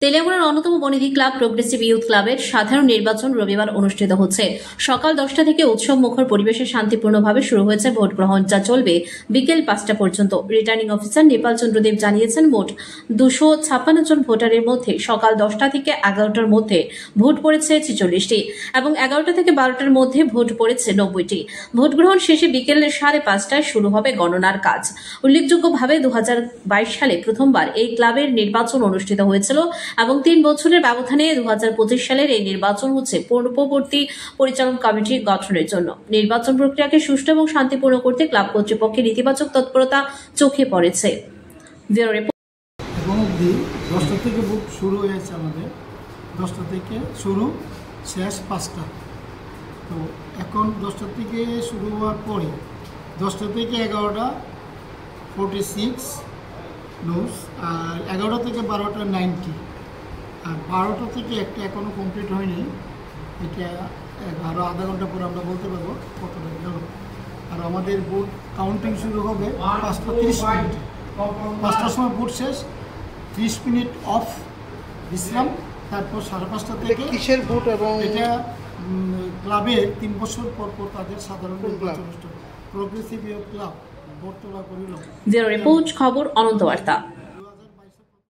তেলিয়ামুড়ার অন্যতম বনিধি club progressive youth ক্লাবের সাধারণ নির্বাচন রবিবার অনুষ্ঠিত হচ্ছে। সকাল 10টা থেকে উৎসব মুখর পরিবেশে শান্তিপূর্ণভাবে শুরু হয়েছে ভোট গ্রহণ, যা চলবে বিকেল 5টা পর্যন্ত। রিটার্নিং অফিসার নেপাল চন্দ্রদেব জানিয়েছেন, মোট 256 জন ভোটারের মধ্যে সকাল 10টা থেকে 11টার মধ্যে ভোট পড়েছে 46টি এবং 11টা থেকে 12টার মধ্যে ভোট পড়েছে 90টি। ভোট গ্রহণ শেষে বিকেল 5:30টায় শুরু হবে গণনার কাজ। উল্লেখযোগ্যভাবে 2022 সালে প্রথমবার এই ক্লাবের নির্বাচন অনুষ্ঠিত হয়েছিল এবং 3 বছরের ব্যবধানে 2025 সালের এই নির্বাচন হচ্ছে পূর্ববর্তী পরিচালন কমিটি গঠনের জন্য। নির্বাচন প্রক্রিয়াকে সুষ্ঠু এবং শান্তিপূর্ণ করতে ক্লাব কর্তৃপক্ষের ইতিবাচক তৎপরতা চোখে পড়েছে। এখন অবধি 10টা থেকে ভোট শুরু হয়েছে আমাদের, 10টা থেকে শুরু, শেষ 5টা। তো এখন 10টা থেকে শুরু হওয়ার পরে 10টা থেকে 11টা 46 নোস, আর 11টা থেকে 12টা 90, আর 12টা থেকে একটা এখনও কমপ্লিট হয়নি। এটা আরও আধা ঘন্টা পরে আমরা বলতে পারবো কতটা গেল। আর আমাদের ভোট কাউন্টিং শুরু হবে 5:30 মিনিটে। 5টার সময় ভোট শেষ, 30 মিনিট অফ বিশ্রাম, তারপর 5:30 থেকে কিসের ভোট? এবং এটা ক্লাবের 3 বছর পর পর তাদের সাধারণ নির্বাচন অনুষ্ঠান, প্রোগ্রেসিভ ইউথ ক্লাব বর্তলা করিল। রিপোর্ট, খবর অনন্ত বার্তা।